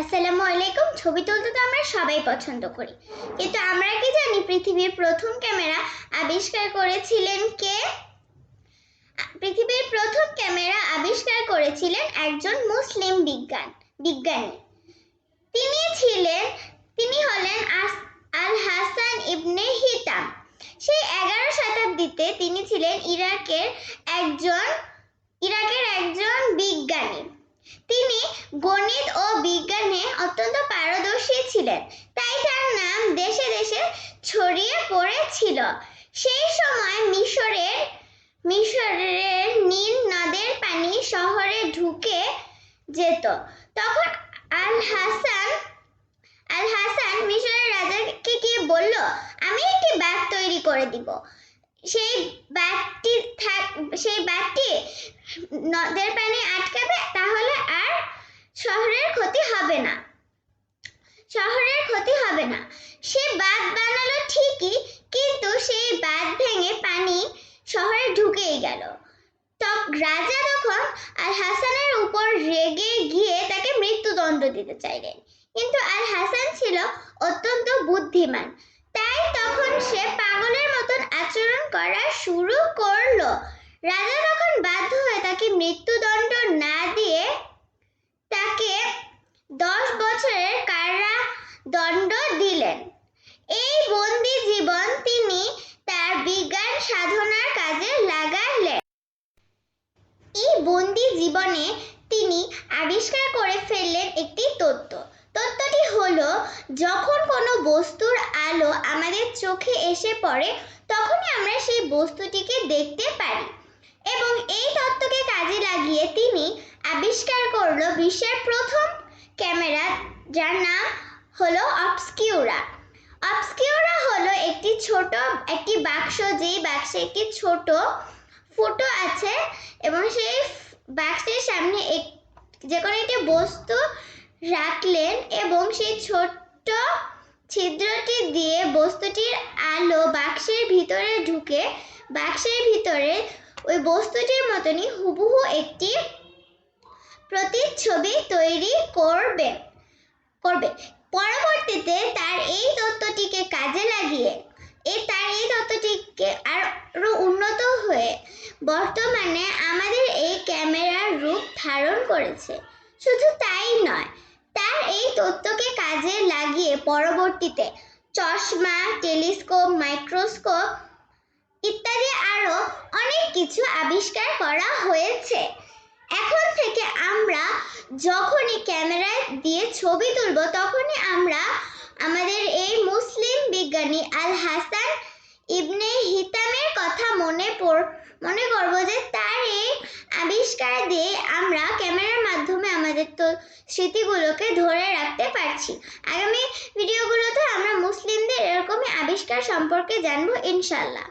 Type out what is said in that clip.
আসসালামু আলাইকুম। ছবি তুলতে তো আমরা সবাই পছন্দ করি, কিন্তু আমরা কি জানি পৃথিবীর প্রথম ক্যামেরা আবিষ্কার করেছিলেন কে? পৃথিবীর প্রথম ক্যামেরা আবিষ্কার করেছিলেন একজন মুসলিম বিজ্ঞানী। তিনি হলেন আল হাসান ইবনে হিতাম। সেই 11 শতাব্দীতে তিনি ছিলেন ইরাকের একজন বিজ্ঞানী। তিনি গণিত ও বিজ্ঞানে অত্যন্ত পারদর্শী ছিলেন, তাই তার নাম দেশে দেশে ছড়িয়ে পড়েছিল। সেই সময় মিশরের নীল নদের পানি শহরে ঢুকে যেত। তখন আল হাসান মিশরের রাজাকে গিয়ে বলল, আমি একটি বাঁধ তৈরি করে দিব। সেই বাঁধটি নদের পানি আটকাবে, তাহলে আর শহরের ক্ষতি হবে না। সে বাঁধ বানালো ঠিকই, কিন্তু সেই বাঁধ ভেঙে পানি শহরে ঢুকেই গেল। রাজা তখন আল হাসানের উপর রেগে গিয়ে তাকে মৃত্যুদণ্ড দিতে চাইলেন, কিন্তু আল হাসান ছিল অত্যন্ত বুদ্ধিমান, তাই তখন সে পাগলের মতন আচরণ করা শুরু করলো। রাজা তখন বাধ্য হয়ে তাকে মৃত্যুদণ্ড না দিয়ে তাকে 10 বছরের কারাদণ্ড দিলেন। এই বন্দি জীবন তিনি তার বিজ্ঞান সাধনার কাজে লাগালেন। এই বন্দি জীবনে তিনি আবিষ্কার করে ফেললেন একটি তত্ত্বটি হলো, যখন কোনো বস্তুর আলো আমাদের চোখে এসে পড়ে, তখনই আমরা সেই বস্তুটিকে দেখতে পারি। এবং এই তত্ত্বকে কাজে লাগিয়ে তিনি আবিষ্কার করলো বিশ্বের প্রথম ক্যামেরা, যার নাম হলো অবস্কিউরা। অবস্কিউরা হলো একটি বাক্স, যেই বাক্সে একটি ছোট ফুটো আছে, এবং সেই বাক্সের সামনে যে কোনো একটি বস্তু রাখলেন, এবং সেই ছোট্ট ছিদ্রটি দিয়ে বস্তুটির আলো বাক্সের ভিতরে ঢুকে বাক্সের ভিতরে ওই বস্তুটির মতনই হুবহু একটি প্রতিচ্ছবি তৈরি করবে। পরবর্তীতে তার এই তত্ত্বটিকে কাজে লাগিয়ে তার এই তত্ত্বটিকে আরো উন্নত হয়ে বর্তমানে আমাদের এই ক্যামেরার রূপ ধারণ করেছে। শুধু তাই নয়, তার এই তত্ত্বকে কাজে লাগিয়ে পরবর্তীতে চশমা, টেলিস্কোপ, মাইক্রোস্কোপ ইত্যাদি আরো অনেক কিছু আবিষ্কার করা হয়েছে। এখন থেকে আমরা যখনই ক্যামেরা দিয়ে ছবি তুলব, তখনই আমরা আমাদের এই মুসলিম বিজ্ঞানী আল হাসান ইবনে হিতামের কথা মনে করব, যে তার এই আবিষ্কার দিয়ে আমরা ক্যামেরার মাধ্যমে আমাদের স্মৃতিগুলোকে ধরে রাখতে পারছি। আগামী ভিডিওগুলোতে আমরা মুসলিমদের এরকমই আবিষ্কার সম্পর্কে জানবো, ইনশাআল্লাহ।